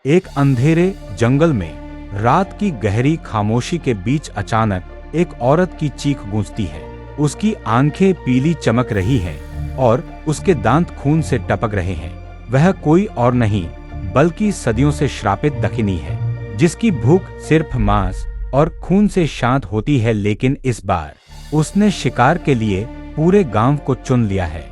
एक अंधेरे जंगल में रात की गहरी खामोशी के बीच अचानक एक औरत की चीख गूंजती है। उसकी आंखें पीली चमक रही हैं और उसके दांत खून से टपक रहे हैं। वह कोई और नहीं बल्कि सदियों से श्रापित दखिनी है, जिसकी भूख सिर्फ मांस और खून से शांत होती है। लेकिन इस बार उसने शिकार के लिए पूरे गांव को चुन लिया है।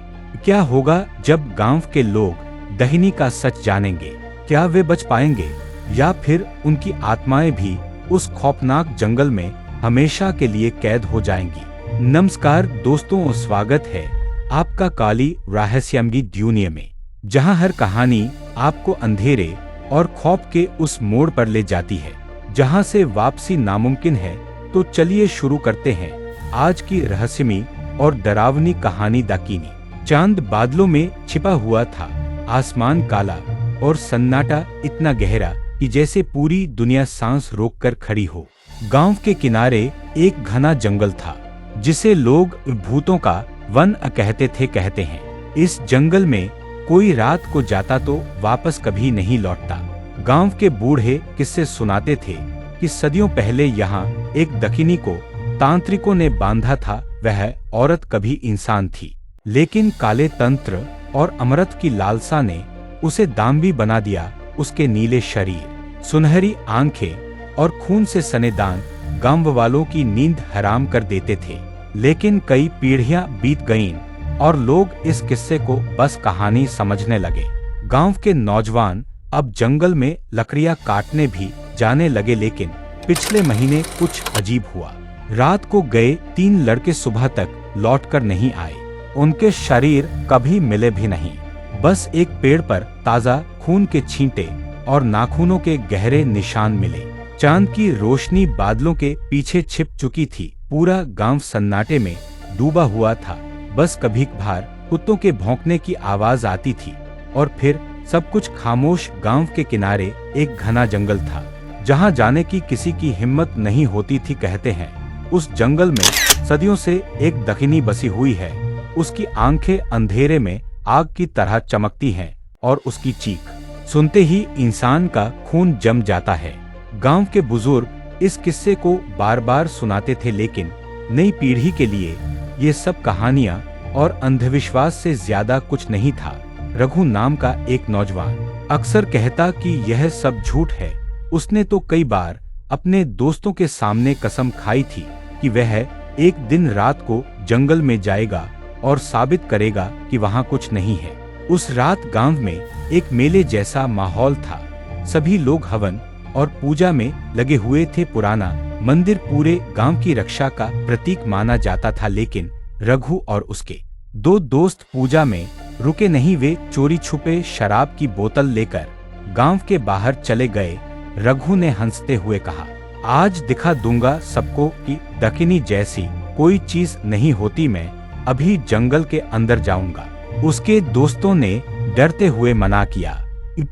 क्या होगा जब गांव के लोग दहिनी का सच जानेंगे? क्या वे बच पाएंगे या फिर उनकी आत्माएं भी उस खौफनाक जंगल में हमेशा के लिए कैद हो जाएंगी? नमस्कार दोस्तों, स्वागत है आपका काली रहस्यमयी दुनिया में, जहां हर कहानी आपको अंधेरे और खौफ के उस मोड़ पर ले जाती है जहां से वापसी नामुमकिन है। तो चलिए शुरू करते हैं आज की रहस्यमयी और डरावनी कहानी दाकिनी। चांद बादलों में छिपा हुआ था, आसमान काला और सन्नाटा इतना गहरा कि जैसे पूरी दुनिया सांस रोककर खड़ी हो। गांव के किनारे एक घना जंगल था जिसे लोग भूतों का वन कहते हैं। इस जंगल में कोई रात को जाता तो वापस कभी नहीं लौटता। गांव के बूढ़े किस्से सुनाते थे कि सदियों पहले यहाँ एक दखिनी को तांत्रिकों ने बांधा था। वह औरत कभी इंसान थी, लेकिन काले तंत्र और अमृत की लालसा ने उसे दाम्भी बना दिया। उसके नीले शरीर, सुनहरी आंखें और खून से सने दांत गांव वालों की नींद हराम कर देते थे। लेकिन कई पीढ़ियां बीत गईं और लोग इस किस्से को बस कहानी समझने लगे। गांव के नौजवान अब जंगल में लकड़ियां काटने भी जाने लगे। लेकिन पिछले महीने कुछ अजीब हुआ। रात को गए 3 लड़के सुबह तक लौटकर नहीं आए। उनके शरीर कभी मिले भी नहीं। बस एक पेड़ पर ताजा खून के छींटे और नाखूनों के गहरे निशान मिले। चांद की रोशनी बादलों के पीछे छिप चुकी थी। पूरा गांव सन्नाटे में डूबा हुआ था। बस कभी कभार कुत्तों के भौंकने की आवाज आती थी और फिर सब कुछ खामोश। गांव के किनारे एक घना जंगल था जहां जाने की किसी की हिम्मत नहीं होती थी। कहते हैं उस जंगल में सदियों से एक दखिनी बसी हुई है। उसकी आंखें अंधेरे में आग की तरह चमकती हैं और उसकी चीख सुनते ही इंसान का खून जम जाता है। गांव के बुजुर्ग इस किस्से को बार बार सुनाते थे, लेकिन नई पीढ़ी के लिए ये सब कहानियां और अंधविश्वास से ज्यादा कुछ नहीं था। रघु नाम का एक नौजवान अक्सर कहता कि यह सब झूठ है। उसने तो कई बार अपने दोस्तों के सामने कसम खाई थी कि वह एक दिन रात को जंगल में जाएगा और साबित करेगा कि वहां कुछ नहीं है। उस रात गांव में एक मेले जैसा माहौल था। सभी लोग हवन और पूजा में लगे हुए थे। पुराना मंदिर पूरे गांव की रक्षा का प्रतीक माना जाता था। लेकिन रघु और उसके 2 दोस्त पूजा में रुके नहीं। वे चोरी छुपे शराब की बोतल लेकर गांव के बाहर चले गए। रघु ने हंसते हुए कहा, आज दिखा दूंगा सबको कि दखिनी जैसी कोई चीज नहीं होती। मैं अभी जंगल के अंदर जाऊंगा। उसके दोस्तों ने डरते हुए मना किया,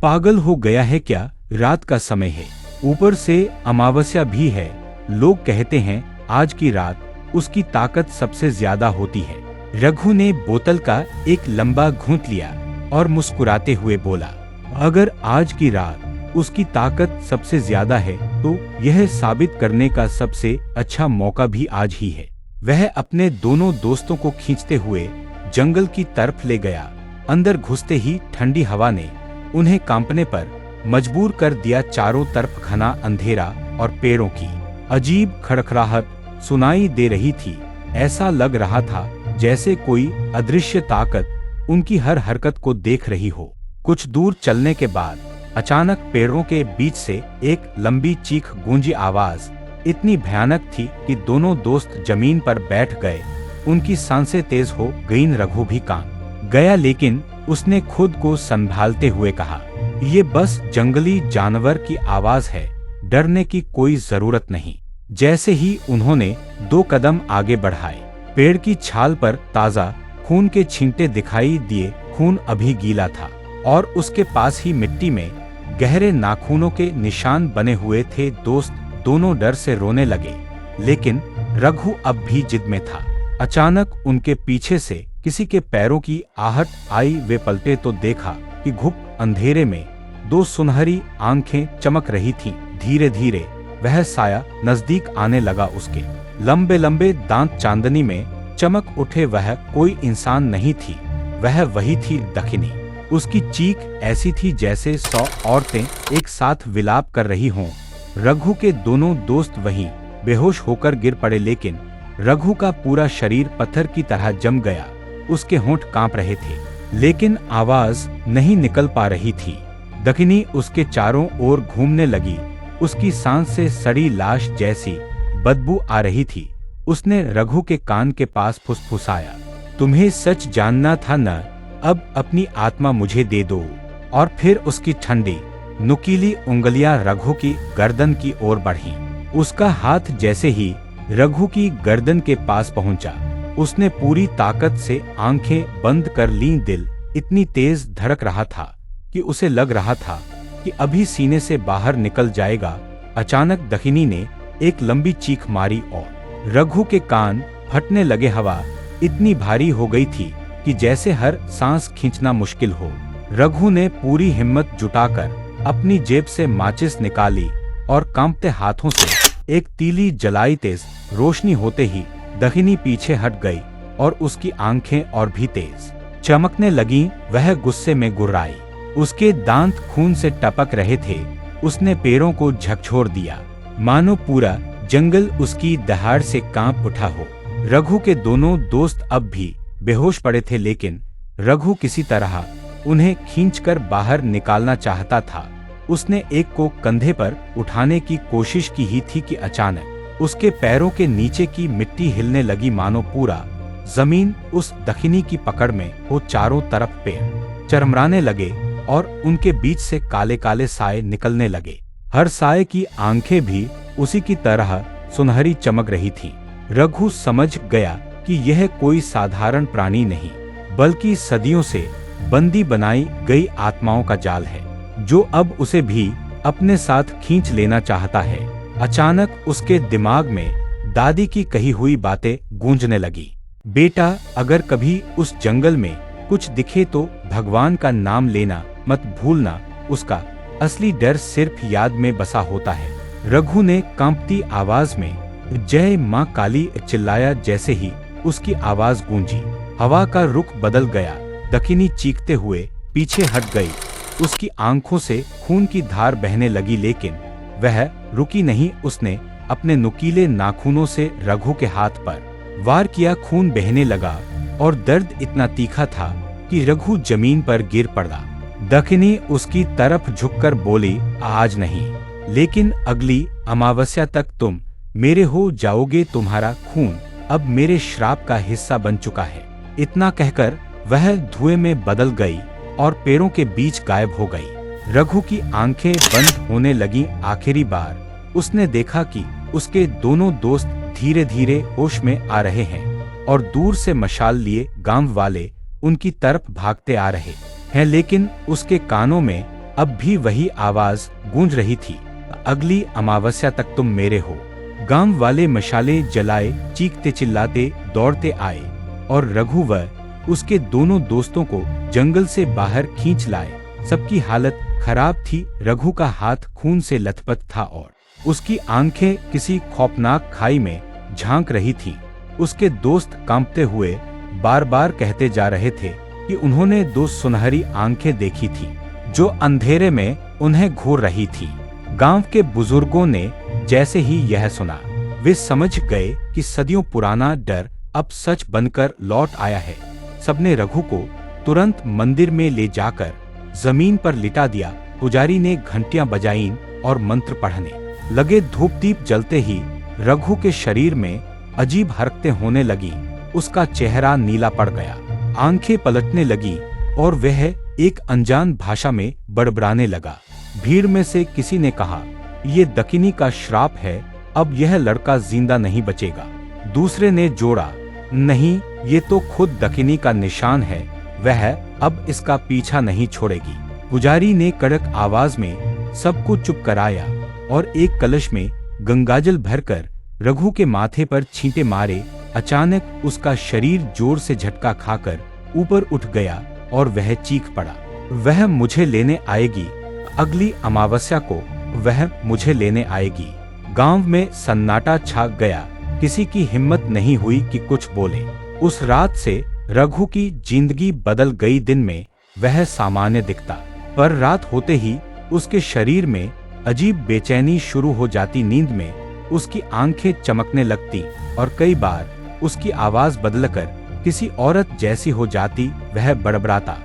पागल हो गया है क्या? रात का समय है, ऊपर से अमावस्या भी है। लोग कहते हैं आज की रात उसकी ताकत सबसे ज्यादा होती है। रघु ने बोतल का एक लंबा घूंट लिया और मुस्कुराते हुए बोला, अगर आज की रात उसकी ताकत सबसे ज्यादा है तो यह साबित करने का सबसे अच्छा मौका भी आज ही है। वह अपने दोनों दोस्तों को खींचते हुए जंगल की तरफ ले गया। अंदर घुसते ही ठंडी हवा ने उन्हें कांपने पर मजबूर कर दिया। चारों तरफ घना अंधेरा और पेड़ों की अजीब खड़खड़ाहट सुनाई दे रही थी। ऐसा लग रहा था जैसे कोई अदृश्य ताकत उनकी हर हरकत को देख रही हो। कुछ दूर चलने के बाद अचानक पेड़ों के बीच से एक लंबी चीख गूंजी। आवाज इतनी भयानक थी कि दोनों दोस्त जमीन पर बैठ गए। उनकी सांसें तेज हो गईं। रघु भी कांप गया, लेकिन उसने खुद को संभालते हुए कहा, ये बस जंगली जानवर की आवाज है, डरने की कोई जरूरत नहीं। जैसे ही उन्होंने 2 कदम आगे बढ़ाए, पेड़ की छाल पर ताजा खून के छींटे दिखाई दिए। खून अभी गीला था और उसके पास ही मिट्टी में गहरे नाखूनों के निशान बने हुए थे। दोस्त दोनों डर से रोने लगे, लेकिन रघु अब भी जिद में था। अचानक उनके पीछे से किसी के पैरों की आहट आई। वे पलटे तो देखा कि घुप अंधेरे में दो सुनहरी आंखें चमक रही थीं। धीरे धीरे वह साया नजदीक आने लगा। उसके लंबे लंबे दांत चांदनी में चमक उठे। वह कोई इंसान नहीं थी, वह वही थी दखिनी। उसकी चीख ऐसी थी जैसे 100 औरतें एक साथ विलाप कर रही हों। रघु के दोनों दोस्त वहीं बेहोश होकर गिर पड़े, लेकिन रघु का पूरा शरीर पत्थर की तरह जम गया। उसके होंठ कांप रहे थे, लेकिन आवाज नहीं निकल पा रही थी। दखिनी उसके चारों ओर घूमने लगी। उसकी सांस से सड़ी लाश जैसी बदबू आ रही थी। उसने रघु के कान के पास फुसफुसाया, तुम्हें सच जानना था न? अब अपनी आत्मा मुझे दे दो। और फिर उसकी ठंडी नुकीली उंगलियां रघु की गर्दन की ओर बढ़ीं। उसका हाथ जैसे ही रघु की गर्दन के पास पहुंचा, उसने पूरी ताकत से आंखें बंद कर लीं। दिल इतनी तेज धड़क रहा था कि उसे लग रहा था कि अभी सीने से बाहर निकल जाएगा। अचानक दखिनी ने एक लंबी चीख मारी और रघु के कान फटने लगे। हवा इतनी भारी हो गई थी कि जैसे हर सांस खींचना मुश्किल हो। रघु ने पूरी हिम्मत जुटाकर अपनी जेब से माचिस निकाली और कांपते हाथों से एक तीली जलाई। तेज रोशनी होते ही दखिनी पीछे हट गई और उसकी आंखें और भी तेज चमकने लगीं। वह गुस्से में गुर्राई, उसके दांत खून से टपक रहे थे। उसने पैरों को झकझोर दिया, मानो पूरा जंगल उसकी दहाड़ से कांप उठा हो। रघु के दोनों दोस्त अब भी बेहोश पड़े थे, लेकिन रघु किसी तरह उन्हें खींचकर बाहर निकालना चाहता था। उसने एक को कंधे पर उठाने की कोशिश की ही थी कि अचानक उसके पैरों के नीचे की मिट्टी हिलने लगी, मानो पूरा जमीन उस दखिनी की पकड़ में हो। चारों तरफ पैर चरमराने लगे और उनके बीच से काले काले साए निकलने लगे। हर साए की आंखें भी उसी की तरह सुनहरी चमक रही थी। रघु समझ गया कि यह कोई साधारण प्राणी नहीं, बल्कि सदियों से बंदी बनाई गई आत्माओं का जाल है, जो अब उसे भी अपने साथ खींच लेना चाहता है। अचानक उसके दिमाग में दादी की कही हुई बातें गूंजने लगी। बेटा, अगर कभी उस जंगल में कुछ दिखे तो भगवान का नाम लेना मत भूलना। उसका असली डर सिर्फ याद में बसा होता है। रघु ने कांपती आवाज में जय मां काली चिल्लाया। जैसे ही उसकी आवाज गूंजी, हवा का रुख बदल गया। दखिनी चीखते हुए पीछे हट गई। उसकी आंखों से खून की धार बहने लगी, लेकिन वह रुकी नहीं। उसने अपने नुकीले नाखूनों से रघु के हाथ पर वार किया। खून बहने लगा और दर्द इतना तीखा था कि रघु जमीन पर गिर पड़ा। दखिनी उसकी तरफ झुककर बोली, आज नहीं, लेकिन अगली अमावस्या तक तुम मेरे हो जाओगे। तुम्हारा खून अब मेरे श्राप का हिस्सा बन चुका है। इतना कहकर वह धुएं में बदल गई और पैरों के बीच गायब हो गई। रघु की आंखें बंद होने लगीं। आखिरी बार उसने देखा कि उसके दोनों दोस्त धीरे धीरे होश में आ रहे हैं और दूर से मशाल लिए गांव वाले उनकी तरफ भागते आ रहे हैं, लेकिन उसके कानों में अब भी वही आवाज गूंज रही थी, अगली अमावस्या तक तुम मेरे हो। गांव वाले मशाले जलाए चीखते चिल्लाते दौड़ते आए और रघु व उसके दोनों दोस्तों को जंगल से बाहर खींच लाए। सबकी हालत खराब थी। रघु का हाथ खून से लथपथ था और उसकी आंखें किसी खौफनाक खाई में झांक रही थीं। उसके दोस्त कांपते हुए बार बार कहते जा रहे थे कि उन्होंने दो सुनहरी आंखें देखी थी जो अंधेरे में उन्हें घूर रही थी। गांव के बुजुर्गों ने जैसे ही यह सुना, वे समझ गए कि सदियों पुराना डर अब सच बनकर लौट आया है। सबने रघु को तुरंत मंदिर में ले जाकर जमीन पर लिटा दिया। पुजारी ने घंटियां बजाईं और मंत्र पढ़ने लगे। धूप दीप जलते ही रघु के शरीर में अजीब हरकतें होने लगी। उसका चेहरा नीला पड़ गया, आंखें पलटने लगी और वह एक अनजान भाषा में बड़बड़ाने लगा। भीड़ में से किसी ने कहा, ये दखिनी का श्राप है, अब यह लड़का जिंदा नहीं बचेगा। दूसरे ने जोड़ा, नहीं, ये तो खुद दखिनी का निशान है, वह अब इसका पीछा नहीं छोड़ेगी। पुजारी ने कड़क आवाज में सबको चुप कराया और एक कलश में गंगाजल भरकर रघु के माथे पर छींटे मारे। अचानक उसका शरीर जोर से झटका खाकर ऊपर उठ गया और वह चीख पड़ा, वह मुझे लेने आएगी, अगली अमावस्या को वह मुझे लेने आएगी। गांव में सन्नाटा छा गया। किसी की हिम्मत नहीं हुई कि कुछ बोले। उस रात से रघु की जिंदगी बदल गई। दिन में वह सामान्य दिखता, पर रात होते ही उसके शरीर में अजीब बेचैनी शुरू हो जाती। नींद में उसकी आंखें चमकने लगती और कई बार उसकी आवाज बदलकर किसी औरत जैसी हो जाती। वह बड़बड़ाता,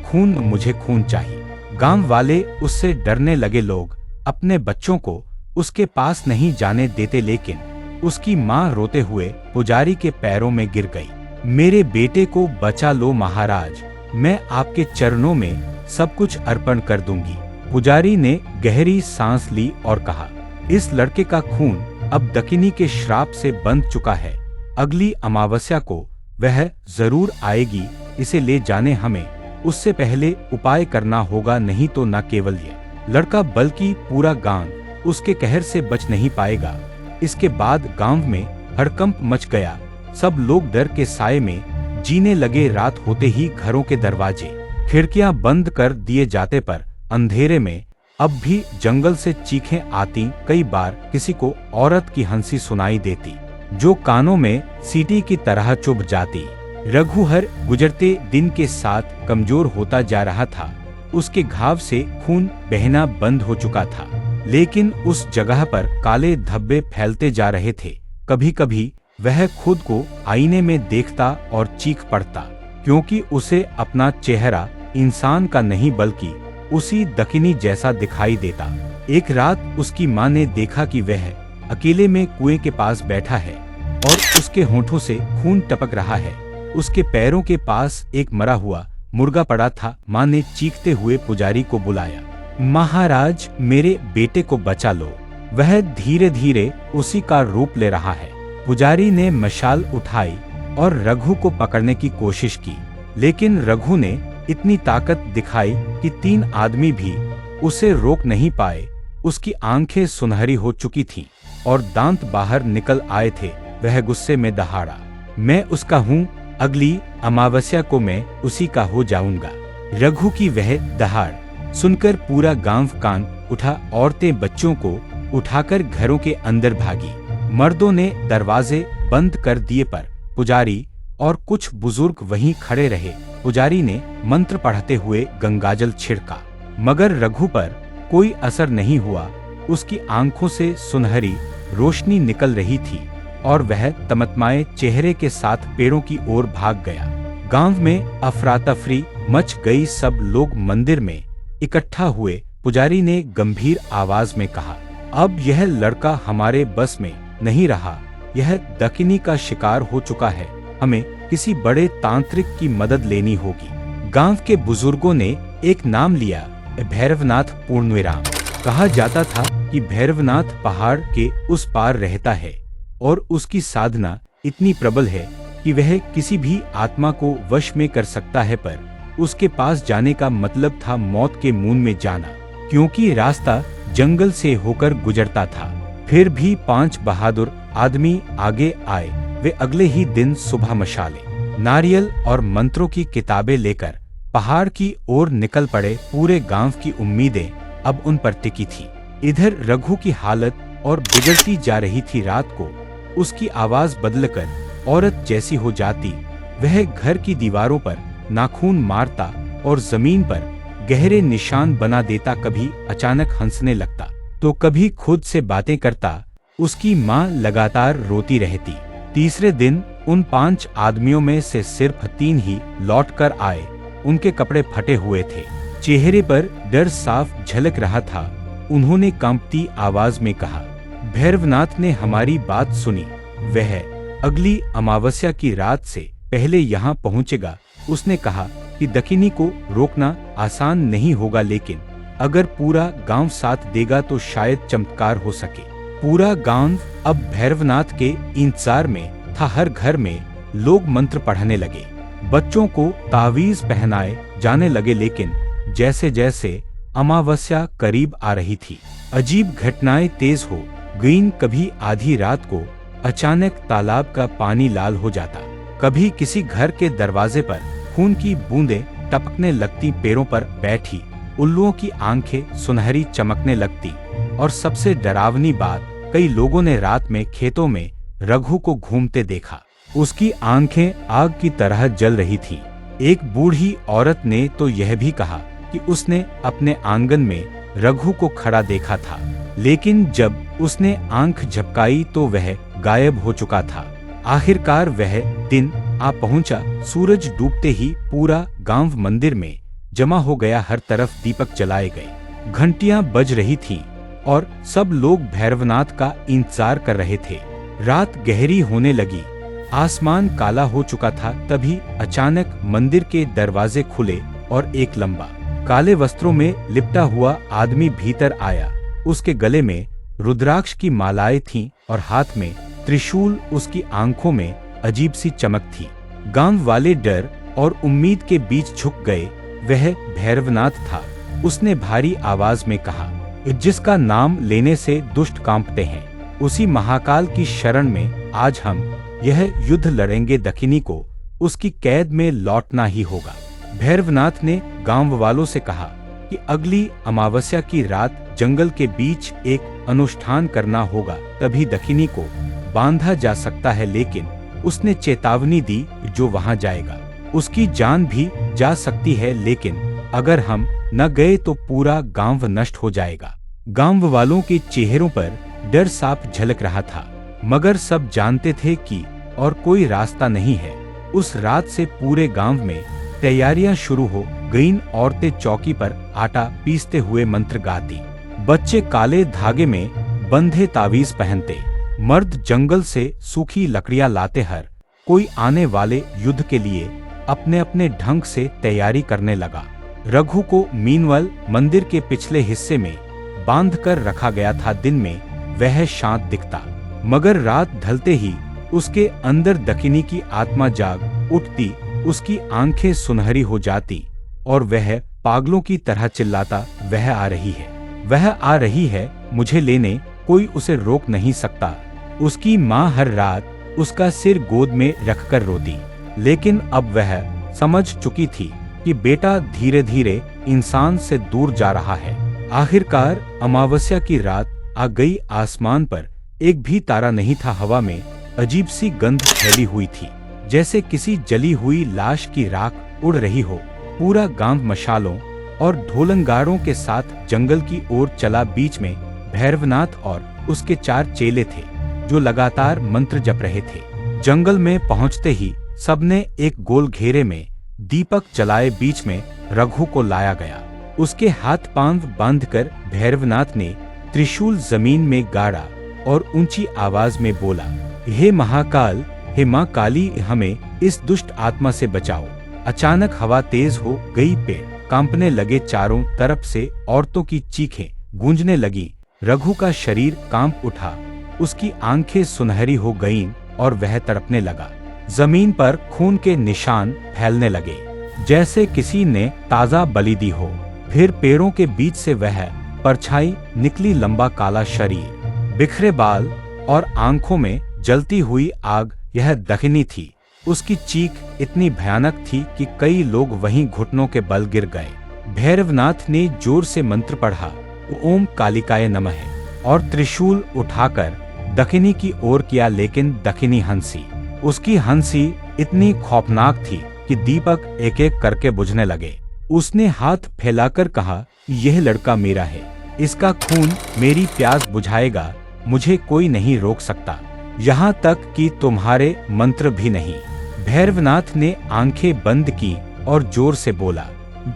खून, मुझे खून चाहिए। गांव वाले उससे डरने लगे। लोग अपने बच्चों को उसके पास नहीं जाने देते, लेकिन उसकी माँ रोते हुए पुजारी के पैरों में गिर गई। मेरे बेटे को बचा लो महाराज, मैं आपके चरणों में सब कुछ अर्पण कर दूंगी। पुजारी ने गहरी सांस ली और कहा, इस लड़के का खून अब दकिनी के श्राप से बंध चुका है। अगली अमावस्या को वह जरूर आएगी। इसे ले जाने हमें उससे पहले उपाय करना होगा, नहीं तो न केवल ये लड़का बल्कि पूरा गांव उसके कहर से बच नहीं पाएगा। इसके बाद गांव में हड़कंप मच गया। सब लोग डर के साए में जीने लगे। रात होते ही घरों के दरवाजे खिड़कियां बंद कर दिए जाते, पर अंधेरे में अब भी जंगल से चीखें आती। कई बार किसी को औरत की हंसी सुनाई देती जो कानों में सीटी की तरह चुभ जाती। रघु हर गुजरते दिन के साथ कमजोर होता जा रहा था। उसके घाव से खून बहना बंद हो चुका था, लेकिन उस जगह पर काले धब्बे फैलते जा रहे थे। कभी कभी वह खुद को आईने में देखता और चीख पड़ता, क्योंकि उसे अपना चेहरा इंसान का नहीं बल्कि उसी दकिनी जैसा दिखाई देता। एक रात उसकी माँ ने देखा कि वह अकेले में कुएं के पास बैठा है और उसके होंठों से खून टपक रहा है। उसके पैरों के पास एक मरा हुआ मुर्गा पड़ा था। माँ ने चीखते हुए पुजारी को बुलाया, महाराज, मेरे बेटे को बचा लो, वह धीरे धीरे उसी का रूप ले रहा है। पुजारी ने मशाल उठाई और रघु को पकड़ने की कोशिश की, लेकिन रघु ने इतनी ताकत दिखाई कि 3 आदमी भी उसे रोक नहीं पाए। उसकी आंखें सुनहरी हो चुकी थीं और दांत बाहर निकल आए थे। वह गुस्से में दहाड़ा, मैं उसका हूँ, अगली अमावस्या को मैं उसी का हो जाऊंगा। रघु की वह दहाड़ सुनकर पूरा गांव कान उठा। औरतें बच्चों को उठाकर घरों के अंदर भागी। मर्दों ने दरवाजे बंद कर दिए, पर पुजारी और कुछ बुजुर्ग वहीं खड़े रहे। पुजारी ने मंत्र पढ़ते हुए गंगाजल छिड़का, मगर रघु पर कोई असर नहीं हुआ। उसकी आंखों से सुनहरी रोशनी निकल रही थी और वह तमतमाए चेहरे के साथ पेड़ों की ओर भाग गया। गांव में अफरा तफरी मच गई। सब लोग मंदिर में इकट्ठा हुए। पुजारी ने गंभीर आवाज में कहा, अब यह लड़का हमारे बस में नहीं रहा। यह दकिनी का शिकार हो चुका है। हमें किसी बड़े तांत्रिक की मदद लेनी होगी। गांव के बुजुर्गों ने एक नाम लिया, भैरवनाथ पूर्णविराम। कहा जाता था कि भैरवनाथ पहाड़ के उस पार रहता है और उसकी साधना इतनी प्रबल है कि वह किसी भी आत्मा को वश में कर सकता है। पर उसके पास जाने का मतलब था मौत के मुंह में जाना, क्योंकि रास्ता जंगल से होकर गुजरता था। फिर भी 5 बहादुर आदमी आगे आए। वे अगले ही दिन सुबह मशाले, नारियल और मंत्रों की किताबें लेकर पहाड़ की ओर निकल पड़े। पूरे गांव की उम्मीदें अब उन पर टिकी थी। इधर रघु की हालत और बिगड़ती जा रही थी। रात को उसकी आवाज बदलकर औरत जैसी हो जाती। वह घर की दीवारों पर नाखून मारता और जमीन पर गहरे निशान बना देता। कभी अचानक हंसने लगता तो कभी खुद से बातें करता। उसकी माँ लगातार रोती रहती। तीसरे दिन उन 5 आदमियों में से सिर्फ 3 ही लौट कर आए। उनके कपड़े फटे हुए थे, चेहरे पर डर साफ झलक रहा था। उन्होंने कांपती आवाज में कहा, भैरवनाथ ने हमारी बात सुनी। वह अगली अमावस्या की रात से पहले यहाँ पहुँचेगा। उसने कहा कि दकिनी को रोकना आसान नहीं होगा, लेकिन अगर पूरा गांव साथ देगा तो शायद चमत्कार हो सके। पूरा गांव अब भैरवनाथ के इंतजार में था। हर घर में लोग मंत्र पढ़ने लगे, बच्चों को तावीज पहनाए जाने लगे। लेकिन जैसे जैसे अमावस्या करीब आ रही थी, अजीब घटनाएं तेज हो गईं। कभी आधी रात को अचानक तालाब का पानी लाल हो जाता, कभी किसी घर के दरवाजे पर खून की बूंदें टपकने लगती। पैरों पर बैठी उल्लुओं की आंखें सुनहरी चमकने लगती। और सबसे डरावनी बात, कई लोगों ने रात में खेतों में रघु को घूमते देखा। उसकी आंखें आग की तरह जल रही थीं। एक बूढ़ी औरत ने तो यह भी कहा कि उसने अपने आंगन में रघु को खड़ा देखा था, लेकिन जब उसने आंख झपकाई तो वह गायब हो चुका था। आखिरकार वह दिन आ पहुंचा। सूरज डूबते ही पूरा गांव मंदिर में जमा हो गया। हर तरफ दीपक जलाए गए, घंटियां बज रही थीं और सब लोग भैरवनाथ का इंतजार कर रहे थे। रात गहरी होने लगी, आसमान काला हो चुका था। तभी अचानक मंदिर के दरवाजे खुले और एक लंबा, काले वस्त्रों में लिपटा हुआ आदमी भीतर आया। उसके गले में रुद्राक्ष की मालाएं थीं और हाथ में त्रिशूल। उसकी आंखों में अजीब सी चमक थी। गांव वाले डर और उम्मीद के बीच झुक गए। वह भैरवनाथ था। उसने भारी आवाज में कहा, जिसका नाम लेने से दुष्ट कांपते हैं, उसी महाकाल की शरण में आज हम यह युद्ध लड़ेंगे। दखिनी को उसकी कैद में लौटना ही होगा। भैरवनाथ ने गांव वालों से कहा कि अगली अमावस्या की रात जंगल के बीच एक अनुष्ठान करना होगा, तभी दखिनी को बांधा जा सकता है। लेकिन उसने चेतावनी दी, जो वहां जाएगा उसकी जान भी जा सकती है, लेकिन अगर हम न गए तो पूरा गांव नष्ट हो जाएगा। गांव वालों के चेहरों पर डर साफ झलक रहा था, मगर सब जानते थे कि और कोई रास्ता नहीं है। उस रात से पूरे गांव में तैयारियां शुरू हो गईं। औरतें चौकी पर आटा पीसते हुए मंत्र गाती, बच्चे काले धागे में बंधे तावीज पहनते, मर्द जंगल से सूखी लकड़ियां लाते। हर कोई आने वाले युद्ध के लिए अपने अपने ढंग से तैयारी करने लगा। रघु को मीनवल मंदिर के पिछले हिस्से में बांध कर रखा गया था। दिन में वह शांत दिखता, मगर रात ढलते ही उसके अंदर दखिनी की आत्मा जाग उठती। उसकी आंखें सुनहरी हो जाती और वह पागलों की तरह चिल्लाता, वह आ रही है, वह आ रही है, मुझे लेने कोई उसे रोक नहीं सकता। उसकी माँ हर रात उसका सिर गोद में रखकर रोती, लेकिन अब वह समझ चुकी थी कि बेटा धीरे धीरे इंसान से दूर जा रहा है। आखिरकार अमावस्या की रात आ गई। आसमान पर एक भी तारा नहीं था। हवा में अजीब सी गंध फैली हुई थी, जैसे किसी जली हुई लाश की राख उड़ रही हो। पूरा गांव मशालों और ढोलंगारों के साथ जंगल की ओर चला। बीच में भैरवनाथ और उसके 4 चेले थे, जो लगातार मंत्र जप रहे थे। जंगल में पहुंचते ही सबने एक गोल घेरे में दीपक जलाए। बीच में रघु को लाया गया। उसके हाथ पांव बांधकर भैरवनाथ ने त्रिशूल जमीन में गाड़ा और ऊंची आवाज में बोला, हे महाकाल, हे मां काली, हमें इस दुष्ट आत्मा से बचाओ। अचानक हवा तेज हो गई, पेड़ कांपने लगे। चारों तरफ से औरतों की चीखें गूंजने लगी। रघु का शरीर कांप उठा, उसकी आंखें सुनहरी हो गईं और वह तड़पने लगा। जमीन पर खून के निशान फैलने लगे, जैसे किसी ने ताजा बलि दी हो। फिर पेड़ों के बीच से वह परछाई निकली, लंबा काला शरीर, बिखरे बाल और आंखों में जलती हुई आग। यह दखिनी थी। उसकी चीख इतनी भयानक थी कि कई लोग वहीं घुटनों के बल गिर गए। भैरवनाथ ने जोर से मंत्र पढ़ा, ओम कालिकाय नमः, और त्रिशूल उठाकर दखिनी की ओर किया। लेकिन दखिनी हंसी। उसकी हंसी इतनी खौफनाक थी कि दीपक एक एक करके बुझने लगे। उसने हाथ फैलाकर कहा, यह लड़का मेरा है, इसका खून मेरी प्यास बुझाएगा, मुझे कोई नहीं रोक सकता, यहाँ तक कि तुम्हारे मंत्र भी नहीं। भैरवनाथ ने आंखें बंद की और जोर से बोला,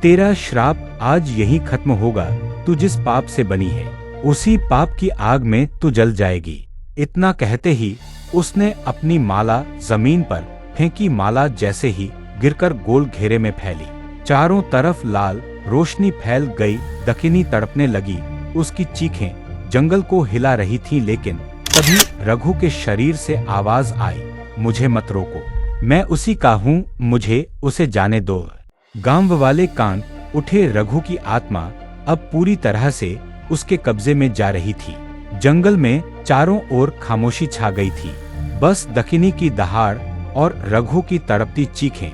तेरा श्राप आज यही खत्म होगा। तू जिस पाप से बनी है, उसी पाप की आग में तू जल जाएगी। इतना कहते ही उसने अपनी माला जमीन पर फेंकी। माला जैसे ही गिरकर गोल घेरे में फैली, चारों तरफ लाल रोशनी फैल गई। दखिनी तड़पने लगी, उसकी चीखें जंगल को हिला रही थीं। लेकिन तभी रघु के शरीर से आवाज आई, मुझे मत रोको, मैं उसी का हूँ, मुझे उसे जाने दो। गांव वाले कान उठे। रघु की आत्मा अब पूरी तरह से उसके कब्जे में जा रही थी। जंगल में चारों ओर खामोशी छा गई थी। बस दखिनी की दहाड़ और रघु की तड़पती चीखें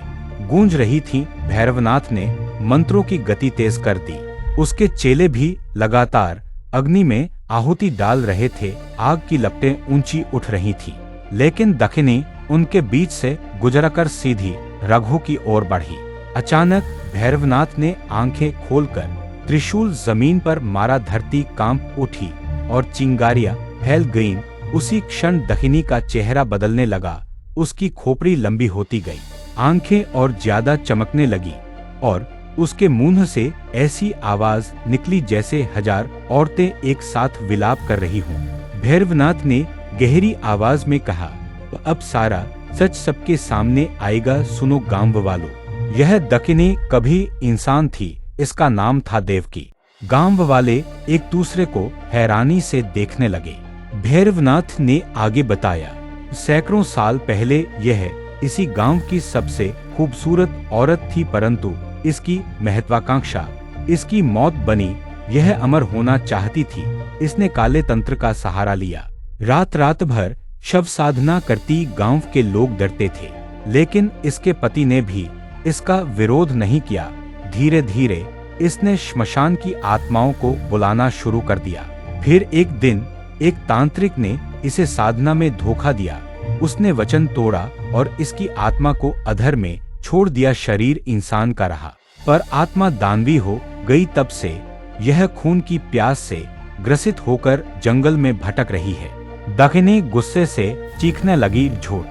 गूंज रही थीं। भैरवनाथ ने मंत्रों की गति तेज कर दी। उसके चेले भी लगातार अग्नि में आहुति डाल रहे थे। आग की लपटें ऊंची उठ रही थी, लेकिन दखिनी उनके बीच से गुजरकर सीधी रघु की ओर बढ़ी। अचानक भैरवनाथ ने आंखें खोलकर त्रिशूल जमीन पर मारा। धरती कांप उठी और चिंगारियां फैल गईं। उसी क्षण दखिनी का चेहरा बदलने लगा। उसकी खोपड़ी लंबी होती गई, आंखें और ज्यादा चमकने लगी और उसके मुंह से ऐसी आवाज निकली जैसे 1000 औरतें एक साथ विलाप कर रही हों। भैरवनाथ ने गहरी आवाज में कहा, अब सारा सच सबके सामने आएगा। सुनो गांव वालों, यह दखिनी कभी इंसान थी, इसका नाम था देवकी। गांव वाले एक दूसरे को हैरानी से देखने लगे। भैरवनाथ ने आगे बताया, सैकड़ों साल पहले यह इसी गांव की सबसे खूबसूरत औरत थी, परंतु इसकी महत्वाकांक्षा इसकी मौत बनी। यह अमर होना चाहती थी। इसने काले तंत्र का सहारा लिया। रात रात भर शव साधना करती। गांव के लोग डरते थे, लेकिन इसके पति ने भी इसका विरोध नहीं किया। धीरे धीरे इसने श्मशान की आत्माओं को बुलाना शुरू कर दिया। फिर एक दिन एक तांत्रिक ने इसे साधना में धोखा दिया। उसने वचन तोड़ा और इसकी आत्मा को अधर में छोड़ दिया। शरीर इंसान का रहा, पर आत्मा दानवी हो गई। तब से यह खून की प्यास से ग्रसित होकर जंगल में भटक रही है। दखिनी गुस्से से चीखने लगी, झूठ,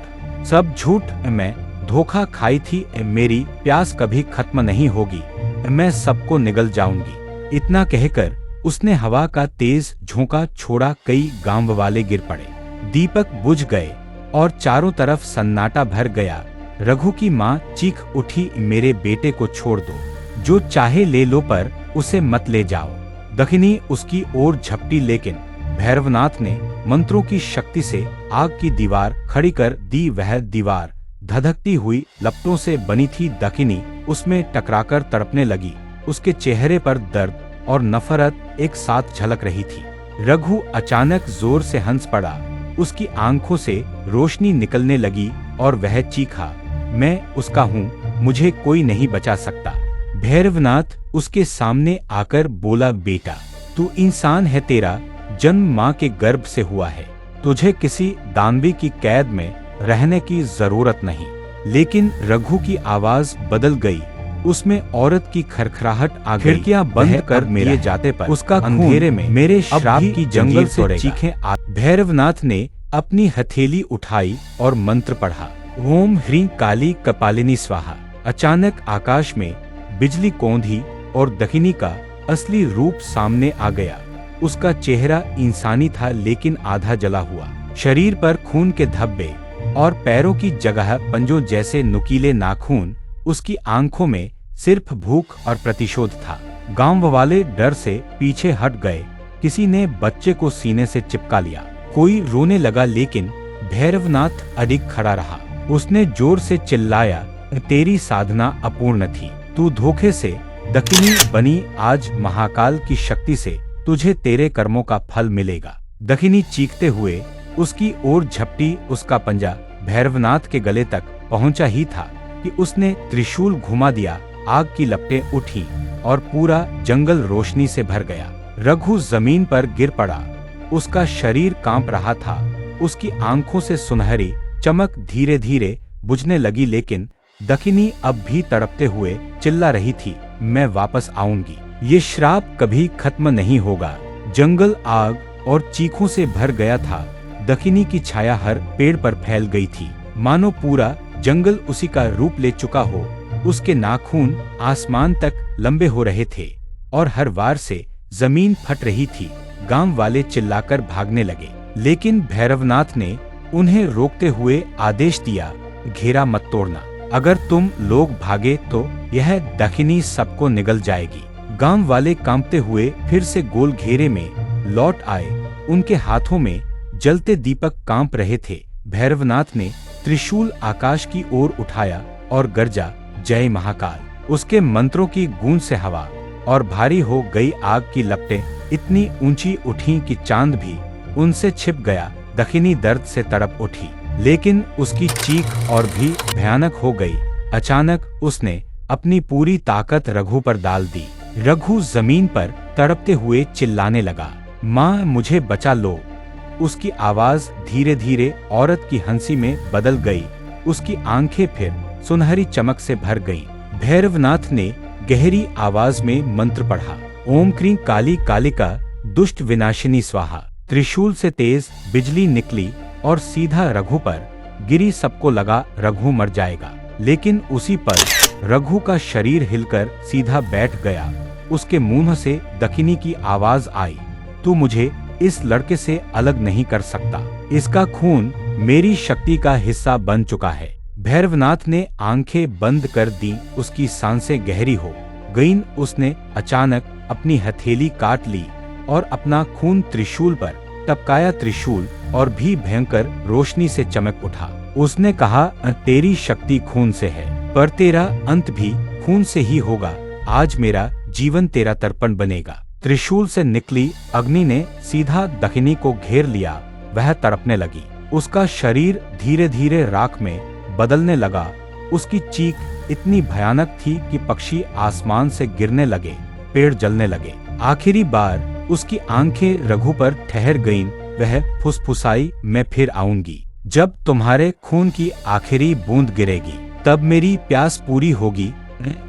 सब झूठ। मैं धोखा खाई थी। मेरी प्यास कभी खत्म नहीं होगी। मैं सबको निगल जाऊंगी। इतना कहकर उसने हवा का तेज झोंका छोड़ा। कई गांव वाले गिर पड़े। दीपक बुझ गए और चारों तरफ सन्नाटा भर गया। रघु की माँ चीख उठी, मेरे बेटे को छोड़ दो, जो चाहे ले लो, पर उसे मत ले जाओ। दखिनी उसकी ओर झपटी, लेकिन भैरवनाथ ने मंत्रों की शक्ति से आग की दीवार खड़ी कर दी। वह दीवार धधकती हुई लपटों से बनी थी। दखिनी उसमें टकराकर तड़पने लगी। उसके चेहरे पर दर्द और नफरत एक साथ झलक रही थी। रघु अचानक जोर से हंस पड़ा। उसकी आंखों से रोशनी निकलने लगी और वह चीखा, मैं उसका हूँ, मुझे कोई नहीं बचा सकता। भैरवनाथ उसके सामने आकर बोला, बेटा, तू इंसान है, तेरा जन्म माँ के गर्भ से हुआ है। तुझे किसी दानवी की कैद में रहने की जरूरत नहीं। लेकिन रघु की आवाज बदल गई। उसमें औरत की खरखराहट आ गई। खिड़कियां बंद कर दिए जाते पर उसका अंधेरे में मेरे श्राप की जंगल से चीखें आ। भैरवनाथ ने अपनी हथेली उठाई और मंत्र पढ़ा, ओम ह्रीं काली कपालिनी स्वाहा। अचानक आकाश में बिजली कौंधी और दखिनी का असली रूप सामने आ गया। उसका चेहरा इंसानी था, लेकिन आधा जला हुआ। शरीर पर खून के धब्बे और पैरों की जगह पंजों जैसे नुकीले नाखून। उसकी आंखों में सिर्फ भूख और प्रतिशोध था। गांव वाले डर से पीछे हट गए। किसी ने बच्चे को सीने से चिपका लिया। कोई रोने लगा, लेकिन भैरवनाथ अडिग खड़ा रहा। उसने जोर से चिल्लाया, तेरी साधना अपूर्ण थी, तू धोखे से दखिनी बनी। आज महाकाल की शक्ति से तुझे तेरे कर्मों का फल मिलेगा। दखिनी चीखते हुए उसकी ओर झपटी। उसका पंजा भैरवनाथ के गले तक पहुंचा ही था कि उसने त्रिशूल घुमा दिया। आग की लपटें उठी और पूरा जंगल रोशनी से भर गया। रघु जमीन पर गिर पड़ा। उसका शरीर कांप रहा था। उसकी आंखों से सुनहरी चमक धीरे धीरे बुझने लगी, लेकिन दखिनी अब भी तड़पते हुए चिल्ला रही थी, मैं वापस आऊंगी। ये श्राप कभी खत्म नहीं होगा। जंगल आग और चीखों से भर गया था। दखिनी की छाया हर पेड़ पर फैल गई थी, मानो पूरा जंगल उसी का रूप ले चुका हो। उसके नाखून आसमान तक लंबे हो रहे थे और हर वार से जमीन फट रही थी। गांव वाले चिल्लाकर भागने लगे, लेकिन भैरवनाथ ने उन्हें रोकते हुए आदेश दिया, घेरा मत तोड़ना। अगर तुम लोग भागे तो यह दखिनी सबको निगल जाएगी। गांव वाले कांपते हुए फिर से गोल घेरे में लौट आए। उनके हाथों में जलते दीपक कांप रहे थे। भैरवनाथ ने त्रिशूल आकाश की ओर उठाया और गर्जा, जय महाकाल। उसके मंत्रों की गूंज से हवा और भारी हो गई। आग की लपटें इतनी ऊंची उठी कि चांद भी उनसे छिप गया। दखिनी दर्द से तड़प उठी, लेकिन उसकी चीख और भी भयानक हो गई। अचानक उसने अपनी पूरी ताकत रघु पर डाल दी। रघु जमीन पर तड़पते हुए चिल्लाने लगा, माँ मुझे बचा लो। उसकी आवाज धीरे धीरे औरत की हंसी में बदल गई। उसकी आंखें फिर सुनहरी चमक से भर गईं। भैरवनाथ ने गहरी आवाज में मंत्र पढ़ा, ओम क्रीं काली कालिका दुष्ट विनाशिनी स्वाहा। त्रिशूल से तेज बिजली निकली और सीधा रघु पर गिरी। सबको लगा रघु मर जाएगा, लेकिन उसी पल रघु का शरीर हिलकर सीधा बैठ गया। उसके मुंह से दकिनी की आवाज आई, तू मुझे इस लड़के से अलग नहीं कर सकता। इसका खून मेरी शक्ति का हिस्सा बन चुका है। भैरवनाथ ने आंखें बंद कर दी। उसकी सांसें गहरी हो गईं। उसने अचानक अपनी हथेली काट ली और अपना खून त्रिशूल पर टपकाया। त्रिशूल और भी भयंकर रोशनी से चमक उठा। उसने कहा, तेरी शक्ति खून से है, पर तेरा अंत भी खून से ही होगा। आज मेरा जीवन तेरा तर्पण बनेगा। त्रिशूल से निकली अग्नि ने सीधा दकिनी को घेर लिया। वह तड़पने लगी। उसका शरीर धीरे धीरे राख में बदलने लगा। उसकी चीख इतनी भयानक थी कि पक्षी आसमान से गिरने लगे, पेड़ जलने लगे। आखिरी बार उसकी आंखें रघु पर ठहर गईं। वह फुसफुसाई, मैं फिर आऊंगी। जब तुम्हारे खून की आखिरी बूंद गिरेगी, तब मेरी प्यास पूरी होगी।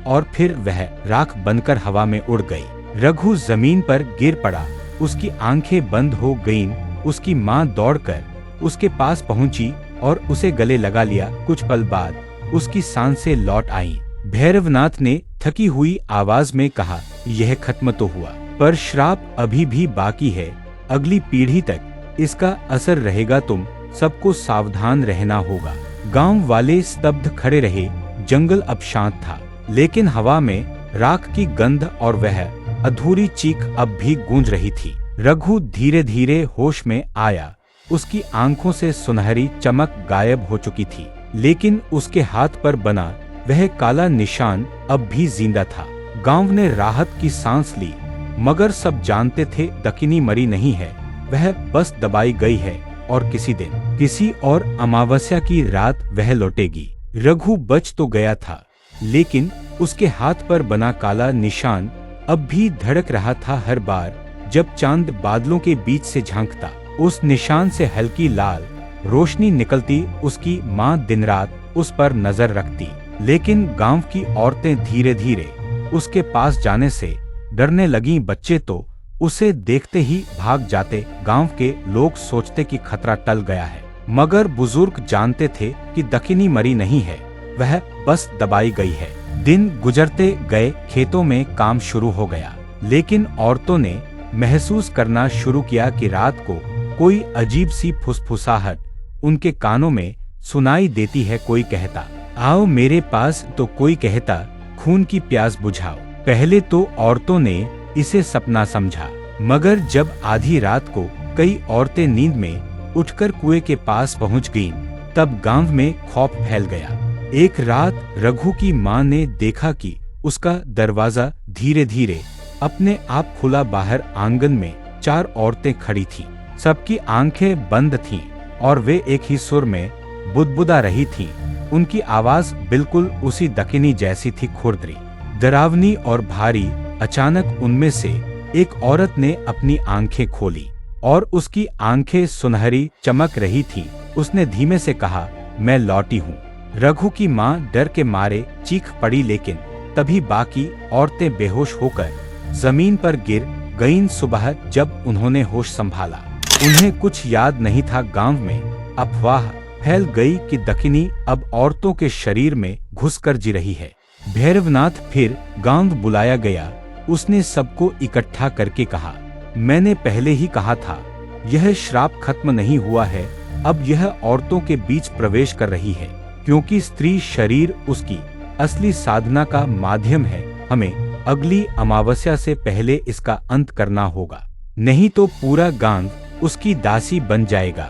और फिर वह राख बनकर हवा में उड़ गई। रघु जमीन पर गिर पड़ा। उसकी आंखें बंद हो गईं। उसकी माँ दौड़कर उसके पास पहुंची और उसे गले लगा लिया। कुछ पल बाद उसकी सांसें लौट आईं। भैरवनाथ ने थकी हुई आवाज में कहा, यह खत्म तो हुआ, पर श्राप अभी भी बाकी है। अगली पीढ़ी तक इसका असर रहेगा। तुम सबको सावधान रहना होगा। गांव वाले स्तब्ध खड़े रहे। जंगल अब शांत था, लेकिन हवा में राख की गंध और वह अधूरी चीख अब भी गूंज रही थी। रघु धीरे धीरे होश में आया। उसकी आंखों से सुनहरी चमक गायब हो चुकी थी, लेकिन उसके हाथ पर बना वह काला निशान अब भी जिंदा था। गांव ने राहत की सांस ली, मगर सब जानते थे दकिनी मरी नहीं है, वह बस दबाई गई है और किसी दिन, किसी और अमावस्या की रात वह लौटेगी। रघु बच तो गया था, लेकिन उसके हाथ पर बना काला निशान अब भी धड़क रहा था। हर बार जब चांद बादलों के बीच से झांकता, उस निशान से हल्की लाल रोशनी निकलती। उसकी माँ दिन रात उस पर नजर रखती, लेकिन गांव की औरतें धीरे धीरे उसके पास जाने से डरने लगीं। बच्चे तो उसे देखते ही भाग जाते। गांव के लोग सोचते कि खतरा टल गया है, मगर बुजुर्ग जानते थे कि दकिनी मरी नहीं है, वह बस दबाई गई है। दिन गुजरते गए, खेतों में काम शुरू हो गया, लेकिन औरतों ने महसूस करना शुरू किया कि रात को कोई अजीब सी फुसफुसाहट उनके कानों में सुनाई देती है। कोई कहता, आओ मेरे पास, तो कोई कहता, खून की प्यास बुझाओ। पहले तो औरतों ने इसे सपना समझा, मगर जब आधी रात को कई औरतें नींद में उठकर कुएं के पास पहुंच गईं, तब गांव में खौफ फैल गया। एक रात रघु की मां ने देखा कि उसका दरवाजा धीरे धीरे अपने आप खुला। बाहर आंगन में 4 औरतें खड़ी थीं। सबकी आंखें बंद थीं और वे एक ही सुर में बुदबुदा रही थीं। उनकी आवाज बिल्कुल उसी दकिनी जैसी थी, खुरदरी, डरावनी और भारी। अचानक उनमें से एक औरत ने अपनी आंखें खोली और उसकी आंखें सुनहरी चमक रही थीं। उसने धीमे से कहा, मैं लौटी हूँ। रघु की माँ डर के मारे चीख पड़ी, लेकिन तभी बाकी औरतें बेहोश होकर जमीन पर गिर गईं। सुबह जब उन्होंने होश संभाला, उन्हें कुछ याद नहीं था। गांव में अफवाह फैल गई कि दकिनी अब औरतों के शरीर में घुसकर जी रही है। भैरवनाथ फिर गांव बुलाया गया। उसने सबको इकट्ठा करके कहा, मैंने पहले ही कहा था, यह श्राप खत्म नहीं हुआ है। अब यह औरतों के बीच प्रवेश कर रही है, क्योंकि स्त्री शरीर उसकी असली साधना का माध्यम है। हमें अगली अमावस्या से पहले इसका अंत करना होगा, नहीं तो पूरा गांव उसकी दासी बन जाएगा।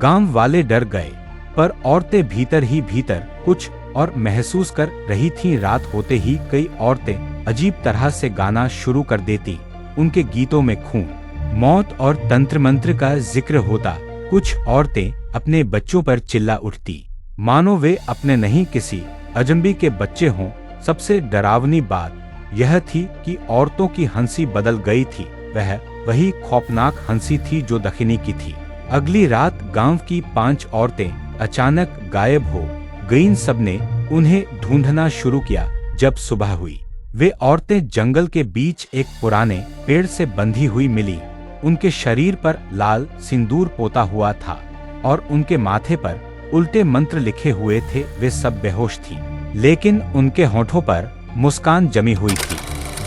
गांव वाले डर गए, पर औरतें भीतर ही भीतर कुछ और महसूस कर रही थीं। रात होते ही कई औरतें अजीब तरह से गाना शुरू कर देती। उनके गीतों में खून, मौत और तंत्र मंत्र का जिक्र होता। कुछ औरतें अपने बच्चों पर चिल्ला उठती, मानो वे अपने नहीं किसी अजनबी के बच्चे हों। सबसे डरावनी बात, यह थी कि औरतों की हंसी बदल गई थी। वह वही खौफनाक हंसी थी जो दखिनी की थी। अगली रात गांव की 5 औरतें अचानक गायब हो गईं। सबने उन्हें ढूंढना शुरू किया। जब सुबह हुई, वे औरतें जंगल के बीच एक पुराने पेड़ से बंधी हुई मिली। उनके शरीर पर लाल सिंदूर पोता हुआ था और उनके माथे पर उल्टे मंत्र लिखे हुए थे। वे सब बेहोश थीं, लेकिन उनके होठों पर मुस्कान जमी हुई थी।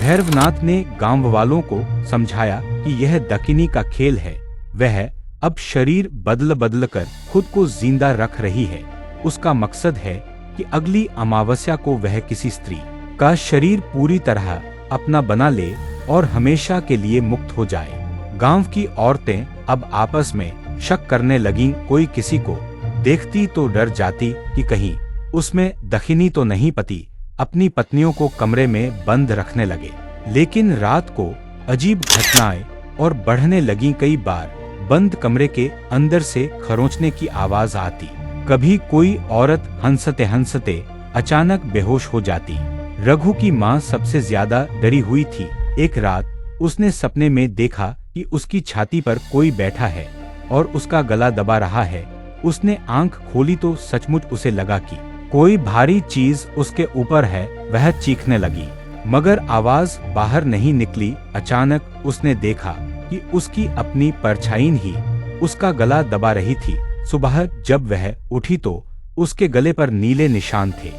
भैरवनाथ ने गांव वालों को समझाया कि यह दकिनी का खेल है। वह अब शरीर बदल बदल कर खुद को जिंदा रख रही है। उसका मकसद है कि अगली अमावस्या को वह किसी स्त्री का शरीर पूरी तरह अपना बना ले और हमेशा के लिए मुक्त हो जाए। गांव की औरतें अब आपस में शक करने लगीं। कोई किसी को देखती तो डर जाती कि कहीं उसमें दखिनी तो नहीं पति अपनी पत्नियों को कमरे में बंद रखने लगे। लेकिन रात को अजीब घटनाएं और बढ़ने लगीं। कई बार बंद कमरे के अंदर से खरोंचने की आवाज आती। कभी कोई औरत हंसते हंसते अचानक बेहोश हो जाती। रघु की माँ सबसे ज्यादा डरी हुई थी। एक रात उसने सपने में देखा कि उसकी छाती पर कोई बैठा है और उसका गला दबा रहा है। उसने आंख खोली तो सचमुच उसे लगा कि कोई भारी चीज उसके ऊपर है। वह चीखने लगी, मगर आवाज बाहर नहीं निकली। अचानक उसने देखा कि उसकी अपनी परछाई ही उसका गला दबा रही थी। सुबह जब वह उठी तो उसके गले पर नीले निशान थे।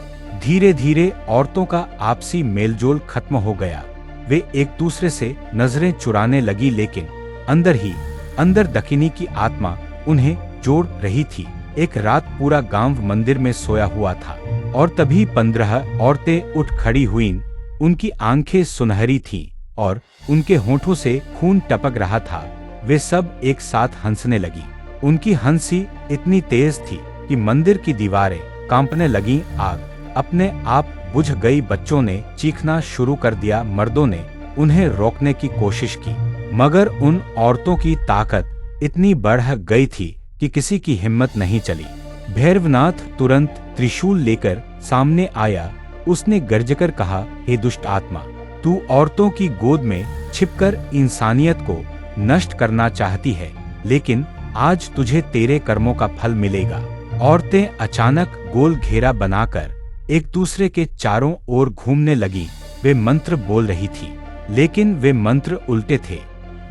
धीरे धीरे औरतों का आपसी मेलजोल खत्म हो गया। वे एक दूसरे से नजरें चुराने लगी, लेकिन अंदर ही अंदर दकिनी की आत्मा उन्हें जोड़ रही थी। एक रात पूरा गांव मंदिर में सोया हुआ था और तभी 15 औरतें उठ खड़ी हुईं। उनकी आंखें सुनहरी थीं और उनके होठों से खून टपक रहा था। वे सब एक साथ हंसने लगी। उनकी हंसी इतनी तेज थी कि मंदिर की दीवारें कांपने लगीं। आग अपने आप बुझ गई। बच्चों ने चीखना शुरू कर दिया। मर्दों ने उन्हें रोकने की कोशिश की, मगर उन औरतों की ताकत इतनी बढ़ गई थी कि किसी की हिम्मत नहीं चली। भैरवनाथ तुरंत त्रिशूल लेकर सामने आया। उसने गरजकर कहा, हे दुष्ट आत्मा, तू औरतों की गोद में छिपकर इंसानियत को नष्ट करना चाहती है, लेकिन आज तुझे तेरे कर्मों का फल मिलेगा। औरतें अचानक गोल घेरा बनाकर एक दूसरे के चारों ओर घूमने लगी। वे मंत्र बोल रही थी, लेकिन वे मंत्र उल्टे थे,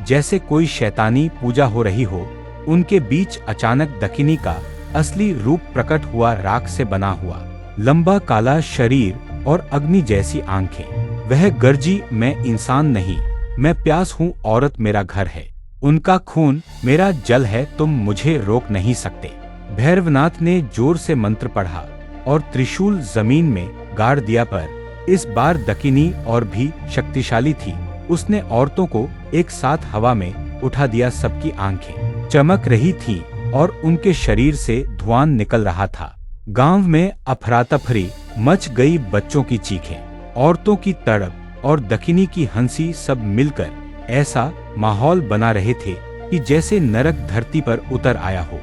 जैसे कोई शैतानी पूजा हो रही हो। उनके बीच अचानक दकिनी का असली रूप प्रकट हुआ। राख से बना हुआ लंबा काला शरीर और अग्नि जैसी आंखें। वह गर्जी, मैं इंसान नहीं, मैं प्यास हूँ। औरत मेरा घर है, उनका खून मेरा जल है, तुम मुझे रोक नहीं सकते। भैरवनाथ ने जोर से मंत्र पढ़ा और त्रिशूल जमीन में गाड़ दिया, पर इस बार दकिनी और भी शक्तिशाली थी। उसने औरतों को एक साथ हवा में उठा दिया। सबकी आंखें चमक रही थीं और उनके शरीर से धुआं निकल रहा था। गांव में अफरा-तफरी मच गई। बच्चों की चीखें, औरतों की तड़प और दकिनी की हंसी सब मिलकर ऐसा माहौल बना रहे थे कि जैसे नरक धरती पर उतर आया हो।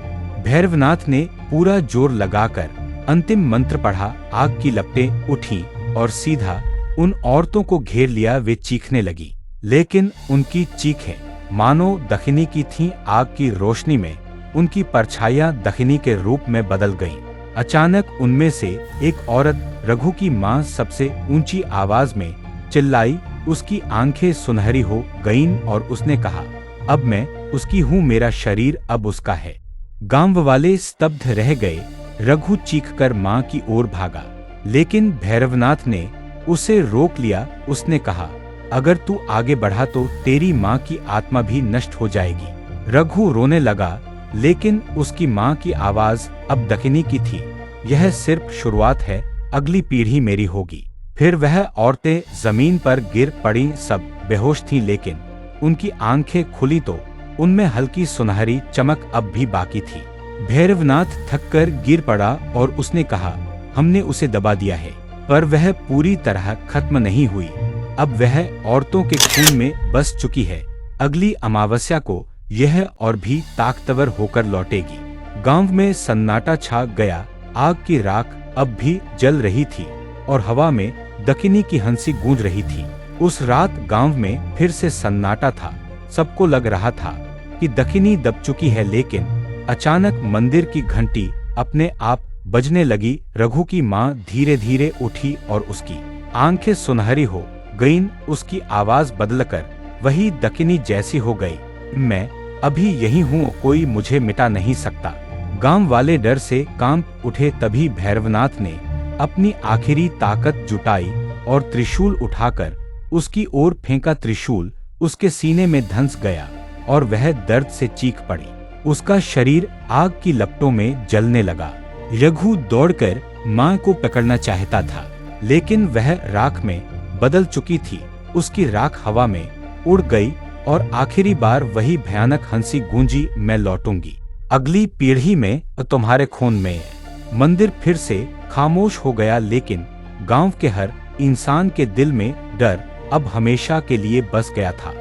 भैरवनाथ ने पूरा जोर लगाकर अंतिम मंत्र पढ़ा। आग की लपटें उठी और सीधा उन औरतों को घेर लिया। वे चीखने लगी, लेकिन उनकी चीखें मानो दखिनी की थीं। आग की रोशनी में उनकी परछाइयां दखिनी के रूप में बदल गईं। अचानक उनमें से एक औरत, रघु की मां, सबसे ऊंची आवाज में चिल्लाई। उसकी आंखें सुनहरी हो गईं और उसने कहा, अब मैं उसकी हूँ, मेरा शरीर अब उसका है। गांव वाले स्तब्ध रह गए। रघु चीखकर मां की ओर भागा, लेकिन भैरवनाथ ने उसे रोक लिया। उसने कहा, अगर तू आगे बढ़ा तो तेरी माँ की आत्मा भी नष्ट हो जाएगी। रघु रोने लगा, लेकिन उसकी माँ की आवाज अब दकिनी की थी, यह सिर्फ शुरुआत है, अगली पीढ़ी मेरी होगी। फिर वह औरतें जमीन पर गिर पड़ी। सब बेहोश थीं, लेकिन उनकी आंखें खुली तो उनमें हल्की सुनहरी चमक अब भी बाकी थी। भैरवनाथ थककर गिर पड़ा और उसने कहा, हमने उसे दबा दिया है, पर वह पूरी तरह खत्म नहीं हुई। अब वह औरतों के खून में बस चुकी है। अगली अमावस्या को यह और भी ताकतवर होकर लौटेगी। गांव में सन्नाटा छा गया। आग की राख अब भी जल रही थी और हवा में दकिनी की हंसी गूंज रही थी। उस रात गांव में फिर से सन्नाटा था। सबको लग रहा था कि दखिनी दब चुकी है, लेकिन अचानक मंदिर की घंटी अपने आप बजने लगी। रघु की माँ धीरे धीरे उठी और उसकी आंखें सुनहरी हो गईं। उसकी आवाज बदलकर वही दखिनी जैसी हो गई। मैं अभी यही हूँ, कोई मुझे मिटा नहीं सकता। गांव वाले डर से कांप उठे। तभी भैरवनाथ ने अपनी आखिरी ताकत जुटाई और त्रिशूल उठाकर उसकी ओर फेंका। त्रिशूल उसके सीने में धंस गया और वह दर्द से चीख पड़ी। उसका शरीर आग की लपटों में जलने लगा। रघु दौड़कर मां को पकड़ना चाहता था, लेकिन वह राख में बदल चुकी थी। उसकी राख हवा में उड़ गई और आखिरी बार वही भयानक हंसी गूंजी, मैं लौटूंगी अगली पीढ़ी में, तुम्हारे खून में। मंदिर फिर से खामोश हो गया, लेकिन गांव के हर इंसान के दिल में डर अब हमेशा के लिए बस गया था।